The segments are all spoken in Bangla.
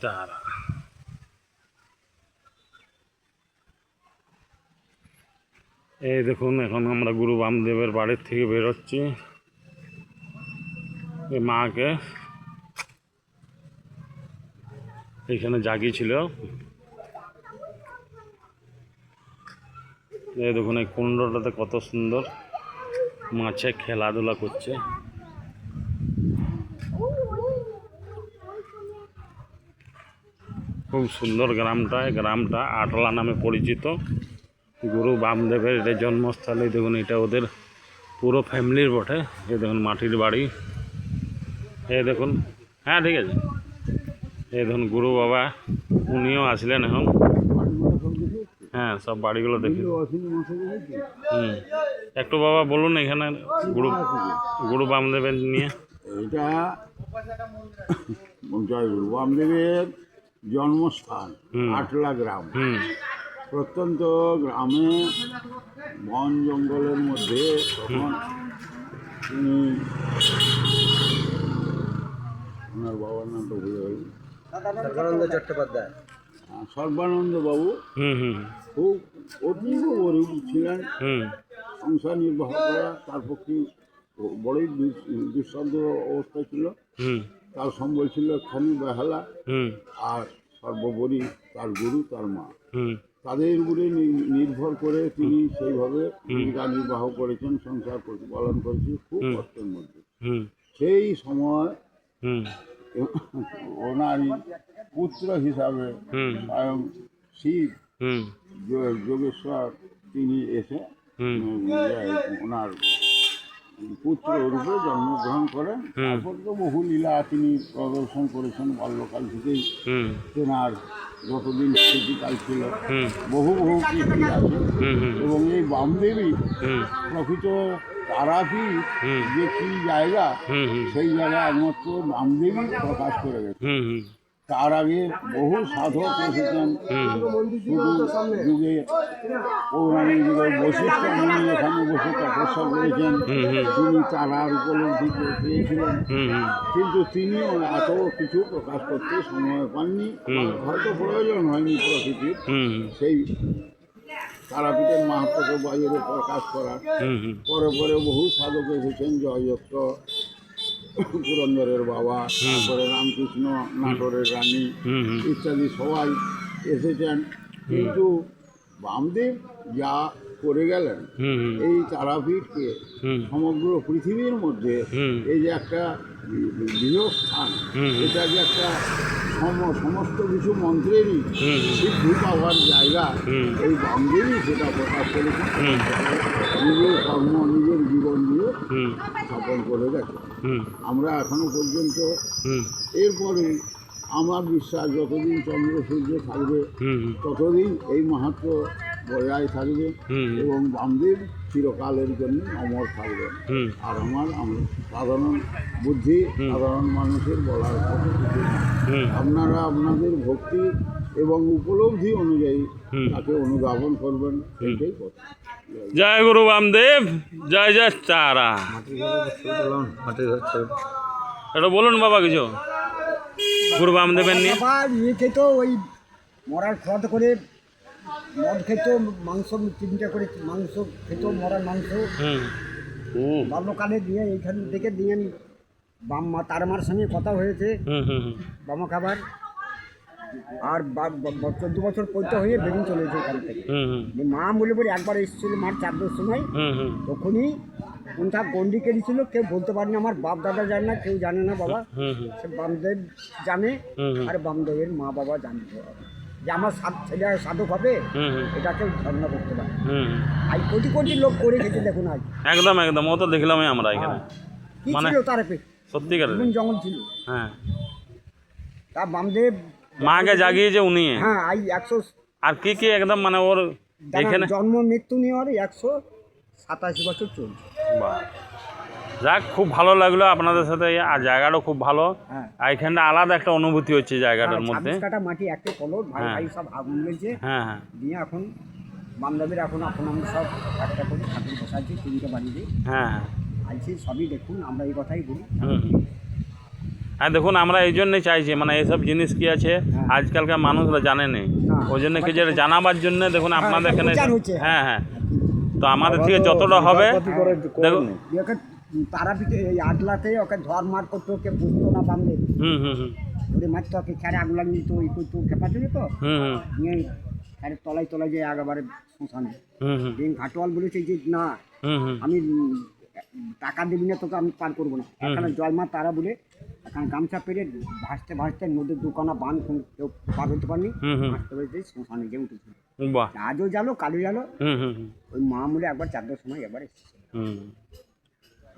তারা এই দেখুন, এখন আমরা গুরু বামদেবের বাড়ির থেকে বেরোচ্ছি। এই মাকে এখানে জাগিয়েছিল। এই দেখুন, এই কুণ্ডটাতে কত সুন্দর মাছে খেলাধুলা করছে। খুব সুন্দর গ্রামটা আটলা নামে পরিচিত। গুরু বামদেবের এটা জন্মস্থলে। দেখুন, এটা ওদের পুরো ফ্যামিলির বটে। এই দেখুন মাটির বাড়ি। এই দেখুন, হ্যাঁ ঠিক আছে। এই দেখুন গুরু বাবা, উনিও আসলেন এখন। হ্যাঁ, সব বাড়িগুলো দেখি। একটু বাবা বলুন এখানে গুরু বামদেবের নিয়ে। এটা জয় গুরু বামদেবের জন্মস্থান আটলা গ্রাম। প্রত্যন্ত গ্রামে বন জঙ্গলের মধ্যে তখন তিনি, ওনার বাবার নামটা ভুলে গেল, সর্বানন্দ চট্টোপাধ্যায়, সর্বানন্দ বাবু খুব অতীব গরিব ছিলেন। সংসার নির্বাহ করা তার পক্ষে বড়ই দুঃসাধ্য অবস্থা ছিল। তার সম্বল ছিল খানি বেহালা, আর সর্বোপরি তার গুরু, তার মা। তাদের উপরে নির্ভর করে তিনি সেইভাবে জীবিকা নির্বাহ করেছেন, সংসার পালন করেছেন খুব কষ্টের মধ্যে। সেই সময় ওনারই পুত্র হিসাবে স্বয়ং শিব যোগেশ্বর তিনি এসে ওনার পুত্র রূপে জন্মগ্রহণ করেন। তারপর তো বহু লীলা তিনি প্রদর্শন করেছেন বাল্যকাল থেকেই। তেনার যতদিন স্মৃতিকাল ছিল বহু কীর্তি আছে। এবং এই বামদেবী প্রকৃত তারাপীঠ যে কী জায়গা, সেই জায়গায় একমাত্র বামদেবী প্রকাশ করে গেছে। তার আগে বহু সাধক এসেছেন। শুধু যুগে পৌরাণিক যুগে বশিষ্ঠ মুনি এখানে বসে তপস্যা করেছেন। তিনি তারার উপলব্ধি পেয়েছিলেন, কিন্তু তিনিও এত কিছু প্রকাশ করতে সময় পাননি, হয়তো প্রয়োজন হয়নি প্রকৃতির সেই তারাপীঠের মাহাত্ম্যকে বাইরে প্রকাশ করার। পরে পরে বহু সাধক এসেছেন, জয়যক্ত, পুরন্দরের বাবা, তারপরে রামকৃষ্ণ, নাটোরের রানী ইত্যাদি সবাই এসেছেন। কিন্তু বামদেব যা করে গেলেন, এই তারাপীঠকে সমগ্র পৃথিবীর মধ্যে এই যে একটা বৃহৎ স্থান, এটা যে একটা সমস্ত কিছু মন্ত্রেরই সিদ্ধি পাওয়ার জায়গা, এই বামদেবই সেটা প্রকাশ করেছেন। নিজের কর্ম, নিজের জীবন দিয়ে স্থাপন করে গেছে। আমরা এখনো পর্যন্ত এরপরে আমার বিশ্বাস যতদিন চন্দ্র সূর্য থাকবে ততদিন এই মাহাত্ম্য বজায় থাকবে এবং বামদেব চিরকালের জন্য অমর থাকবে। আর আমার সাধারণ বুদ্ধি, সাধারণ মানুষের বলার কথা কিছু না। আপনারা আপনাদের ভক্তি এবং উপলব্ধি অনুযায়ী তাকে অনুধাবন করবেন, সেইটাই কথা। জয় গুরু বামদেব, জয় জয় তারা। এটা বলুন বাবা কিছু গুরু বামদেবের নিয়ে। ইয়ে খেত, ওই মরার খদ করে মদ খেত, মাংস 3টে করে মাংস খেত, মরার মাংস। বাল্যকালে দিয়ে এইখান থেকে দিয়ে বাম্মা তার মার সঙ্গে কথা হয়েছে বামা খাবার। আর 14 বছর পৈতে হয়ে বেরিয়ে চলেছে এখান থেকে। মা বলে একবার এসেছিল মার 4টার সময়, তখনই কোনটা গন্ডি কেটেছিল কেউ বলতে পারেনি। আমার বাপ দাদা জানে না, কেউ জানে না বাবা, সে বামদেব জানে। আর বামদেবের মা বাবা জানতে যে আমার ছেলে সাধক হবে, এটা কেউ ধারণা করতে পারে। আজ কোটি কোটি লোক করে গেছে, দেখুন আজ। একদম একদম, ও তো দেখলামই আমরা এখানে। কি ছিল তার সত্যিকার জঙ্গল ছিল। হ্যাঁ, তা বামদেব মাকে জাগিয়েছে উনি। হ্যাঁ, আই 100 আর কি কি একদম মানে ওর এখানে জন্ম মৃত্যু নিয়ে ওর 187 বছর চলছে। বাহ, যাক, খুব ভালো লাগলো আপনাদের সাথে। আর জায়গাটাও খুব ভালো। আর এখানটা আলাদা একটা অনুভূতি হচ্ছে জায়গাটার মধ্যে। 26 কাটা মাটি একটা কলর, ভাই ভাই সব আগুন লেগেছে। হ্যাঁ হ্যাঁ, দিয়ে এখন বামদেবের এখন আমরা সব একটা করে ঠাকুর বসাচ্ছি 3টে বাড়ি দিয়ে। হ্যাঁ হ্যাঁ, আইছি সবই দেখুন, আমরা এই কথাই বলি। হ্যাঁ দেখুন আমরা এই জন্যই চাইছি মানে এইসব জিনিস কি আছে আজকালকার মানুষরা জানে না, ওই জন্য কি যেটা জানাবার জন্য দেখুন আপনাদের এখানে প্রচার হচ্ছে। হ্যাঁ হ্যাঁ তো আমাদের থেকে যতটা হবে দেখুন ওকে তারাপীঠে এই আটলাতে ওকে ধর্মার করতো, ওকে বুঝতো না বামলে হুম হুম হুম ওরে মারতো, ওকে ছেড়ে আগুন লাগিয়ে তো ই করতো, খেপাতে যেত হুম হুম নিয়ে ছেড়ে তলায় তলায় যে একেবারে শ্মশানে হুম হুম দিন ঘাটোয়াল বলেছে যে না হুম হুম আমি টাকা দিবি না তোকে আমি পার করবো না, এখানে জলমা তারা বলে এখানে গামছা পেরে ভাসতে ভাসতে নদীর দোকানা বান কেউ পার হতে পারেনি, হুম হুম ভাসতে ভাসতে শ্মশানে গিয়ে উঠেছিল। বাহ আজও জানো কালো জানো হুম হুম হুম ওই মা মূলে একবার 4টার সময় একবার এসেছে, হুম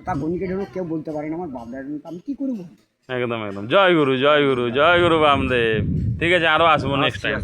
তা গণিকে ঢেলো কেউ বলতে পারে না আমার বাপদার, আমি কী করবো। একদম একদম জয় গুরু জয় গুরু জয় গুরু বামদেব। ঠিক আছে আরও আসবো নেক্সট টাইম।